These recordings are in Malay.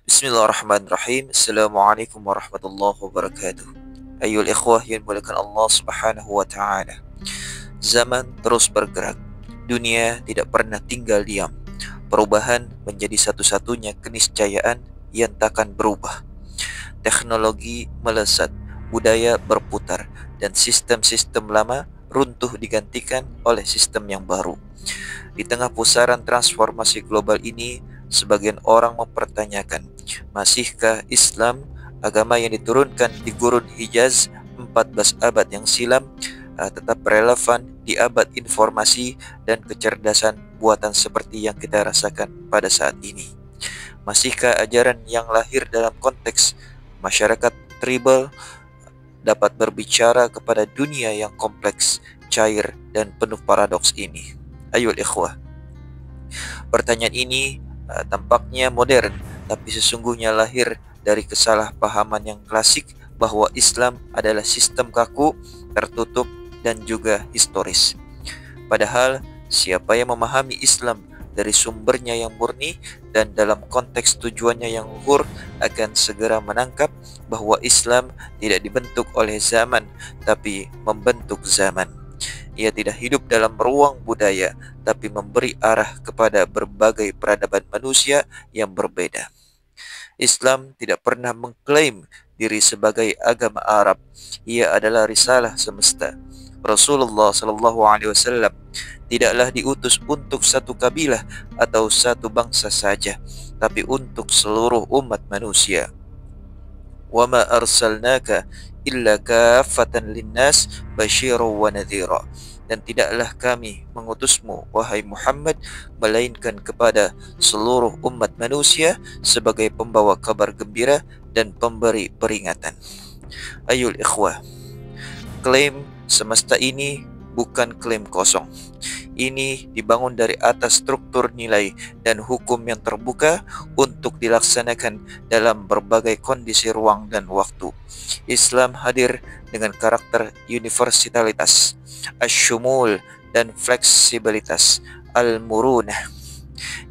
Bismillahirrahmanirrahim. Assalamualaikum warahmatullahi wabarakatuh. Ayyul ikhwah yang dimuliakan Allah Subhanahu wa taala. Zaman terus bergerak. Dunia tidak pernah tinggal diam. Perubahan menjadi satu-satunya keniscayaan yang takkan berubah. Teknologi melesat, budaya berputar, dan sistem-sistem lama runtuh digantikan oleh sistem yang baru. Di tengah pusaran transformasi global ini, sebagian orang mempertanyakan, masihkah Islam, agama yang diturunkan di Gurun Hijaz 14 abad yang silam, tetap relevan di abad informasi dan kecerdasan buatan seperti yang kita rasakan pada saat ini? Masihkah ajaran yang lahir dalam konteks masyarakat tribal dapat berbicara kepada dunia yang kompleks, cair, dan penuh paradoks ini? Ayol ikhwah, pertanyaan ini tampaknya modern, tapi sesungguhnya lahir dari kesalahpahaman yang klasik bahwa Islam adalah sistem kaku, tertutup, dan juga historis. Padahal, siapa yang memahami Islam dari sumbernya yang murni dan dalam konteks tujuannya yang luhur akan segera menangkap bahwa Islam tidak dibentuk oleh zaman, tapi membentuk zaman. Ia tidak hidup dalam ruang budaya, tapi memberi arah kepada berbagai peradaban manusia yang berbeda. Islam tidak pernah mengklaim diri sebagai agama Arab. Ia adalah risalah semesta. Rasulullah SAW tidaklah diutus untuk satu kabilah atau satu bangsa saja, tapi untuk seluruh umat manusia. Wa ma arsalnaka illa kaffatan linnas basyiran wa nadhira. Dan tidaklah kami mengutusmu, wahai Muhammad, melainkan kepada seluruh umat manusia sebagai pembawa kabar gembira dan pemberi peringatan. Ayul ikhwah, klaim semesta ini bukan klaim kosong. Ini dibangun dari atas struktur nilai dan hukum yang terbuka untuk dilaksanakan dalam berbagai kondisi ruang dan waktu. Islam hadir dengan karakter universalitas, asyumul, dan fleksibilitas, al-murunah.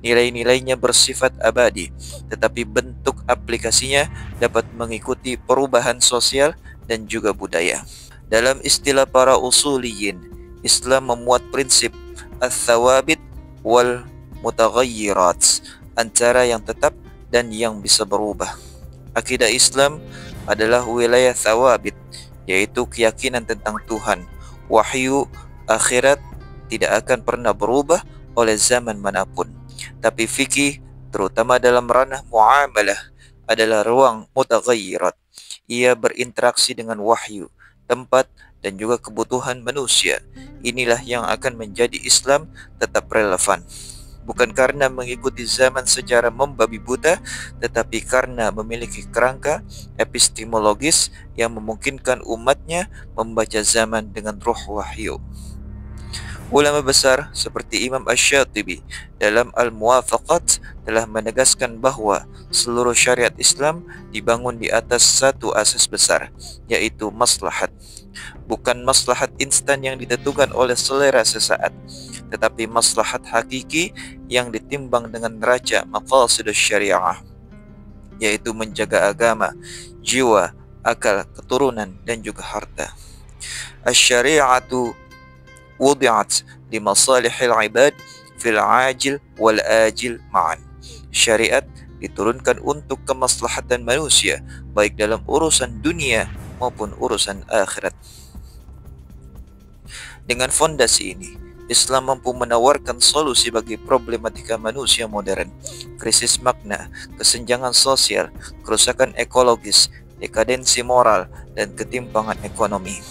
Nilai-nilainya bersifat abadi, tetapi bentuk aplikasinya dapat mengikuti perubahan sosial dan juga budaya. Dalam istilah para usuliyin, Islam memuat prinsip al-thawabit wal mutaghayyirat, antara yang tetap dan yang bisa berubah. Akidah Islam adalah wilayah thawabit, yaitu keyakinan tentang Tuhan. Wahyu akhirat tidak akan pernah berubah oleh zaman manapun. Tapi fikih, terutama dalam ranah muamalah, adalah ruang mutaghayyirat. Ia berinteraksi dengan wahyu, tempat, dan juga kebutuhan manusia. Inilah yang akan menjadi Islam tetap relevan. Bukan karena mengikuti zaman secara membabi buta, tetapi karena memiliki kerangka epistemologis yang memungkinkan umatnya membaca zaman dengan ruh wahyu. Ulama besar seperti Imam Asy-Syatibi dalam Al-Muwafaqat telah menegaskan bahwa seluruh syariat Islam dibangun di atas satu asas besar, yaitu maslahat. Bukan maslahat instan yang ditentukan oleh selera sesaat, tetapi maslahat hakiki yang ditimbang dengan neraca maqasidus syariah, yaitu menjaga agama, jiwa, akal, keturunan, dan juga harta. Asy-syari'atu wudi'at li masalihil ibad fil ajil wal ajil ma'an. Syariat diturunkan untuk kemaslahatan manusia, baik dalam urusan dunia maupun urusan akhirat. Dengan fondasi ini, Islam mampu menawarkan solusi bagi problematika manusia modern, krisis makna, kesenjangan sosial, kerusakan ekologis, dekadensi moral, dan ketimpangan ekonomi.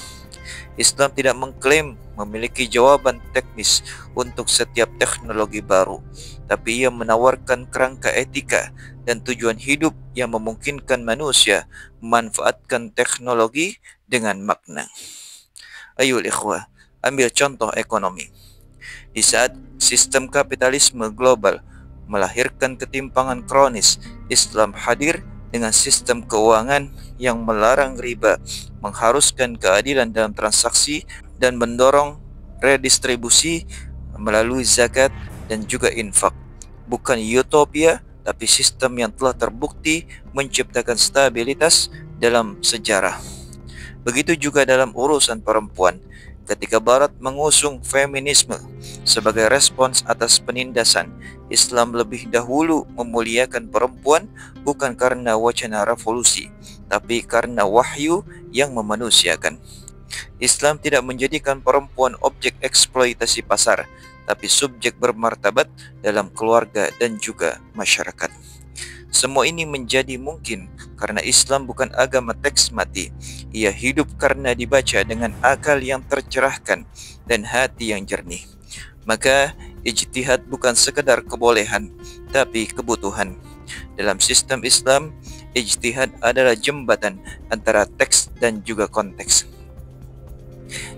Islam tidak mengklaim memiliki jawaban teknis untuk setiap teknologi baru, tapi ia menawarkan kerangka etika dan tujuan hidup yang memungkinkan manusia memanfaatkan teknologi dengan makna. Ayol ikhwah, ambil contoh ekonomi. Di saat sistem kapitalisme global melahirkan ketimpangan kronis, Islam hadir dengan sistem keuangan yang melarang riba, mengharuskan keadilan dalam transaksi, dan mendorong redistribusi melalui zakat dan juga infak. Bukan utopia, tapi sistem yang telah terbukti menciptakan stabilitas dalam sejarah. Begitu juga dalam urusan perempuan, ketika Barat mengusung feminisme sebagai respons atas penindasan, Islam lebih dahulu memuliakan perempuan bukan karena wacana revolusi, tapi karena wahyu yang memanusiakan. Islam tidak menjadikan perempuan objek eksploitasi pasar, tapi subjek bermartabat dalam keluarga dan juga masyarakat. Semua ini menjadi mungkin karena Islam bukan agama teks mati. Ia hidup karena dibaca dengan akal yang tercerahkan dan hati yang jernih. Maka ijtihad bukan sekedar kebolehan, tapi kebutuhan. Dalam sistem Islam, ijtihad adalah jembatan antara teks dan juga konteks.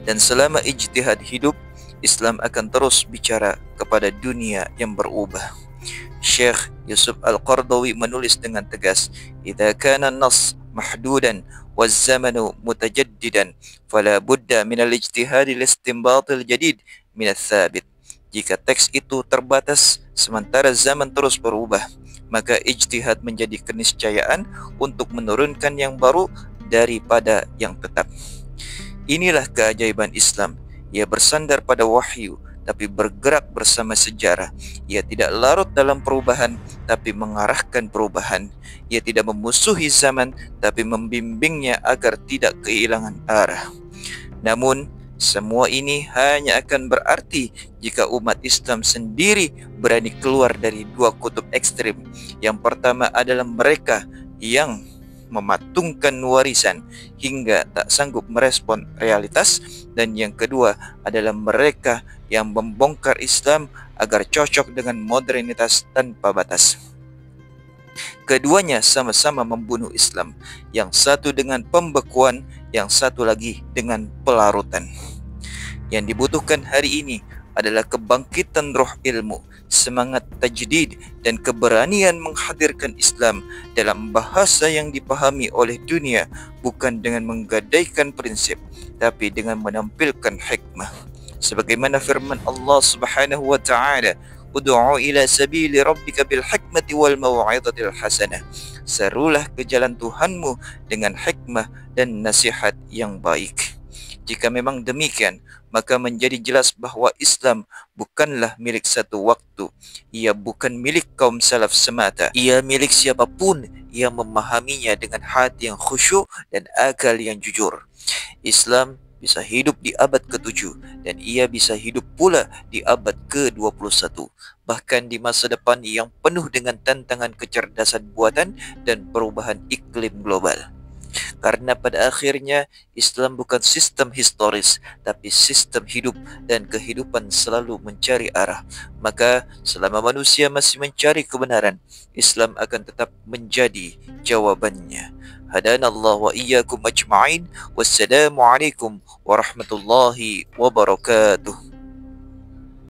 Dan selama ijtihad hidup, Islam akan terus bicara kepada dunia yang berubah. Syekh Yusuf Al-Qardawi menulis dengan tegas, "Idza kana an-nass mahdudan waz-zamanu mutajaddidan, fala budda min al-ijtihad li-istinbat al-jadid min ats-tsabit." Jika teks itu terbatas sementara zaman terus berubah, maka ijtihad menjadi keniscayaan untuk menurunkan yang baru daripada yang tetap. Inilah keajaiban Islam. Ia bersandar pada wahyu, tapi bergerak bersama sejarah. Ia tidak larut dalam perubahan, tapi mengarahkan perubahan. Ia tidak memusuhi zaman, tapi membimbingnya agar tidak kehilangan arah. Namun, semua ini hanya akan berarti jika umat Islam sendiri berani keluar dari dua kutub ekstrim. Yang pertama adalah mereka yang mematungkan warisan hingga tak sanggup merespon realitas, dan yang kedua adalah mereka yang membongkar Islam agar cocok dengan modernitas tanpa batas. Keduanya sama-sama membunuh Islam, yang satu dengan pembekuan, yang satu lagi dengan pelarutan. Yang dibutuhkan hari ini adalah kebangkitan roh ilmu, semangat tajdid, dan keberanian menghadirkan Islam dalam bahasa yang dipahami oleh dunia, bukan dengan menggadaikan prinsip, tapi dengan menampilkan hikmah. Sebagaimana firman Allah Subhanahu wa taala, "Ud'u ila sabili rabbika bil hikmati wal mau'izatil hasanah." Serulah ke jalan Tuhanmu dengan hikmah dan nasihat yang baik. Jika memang demikian, maka menjadi jelas bahwa Islam bukanlah milik satu waktu. Ia bukan milik kaum salaf semata. Ia milik siapapun yang memahaminya dengan hati yang khusyuk dan akal yang jujur. Islam bisa hidup di abad ke-7 dan ia bisa hidup pula di abad ke-21, bahkan di masa depan yang penuh dengan tantangan kecerdasan buatan dan perubahan iklim global. Karena pada akhirnya Islam bukan sistem historis, tapi sistem hidup, dan kehidupan selalu mencari arah. Maka selama manusia masih mencari kebenaran, Islam akan tetap menjadi jawabannya. Hadanallahu wa iyyakum ajma'in. Wassalamualaikum warahmatullahi wabarakatuh.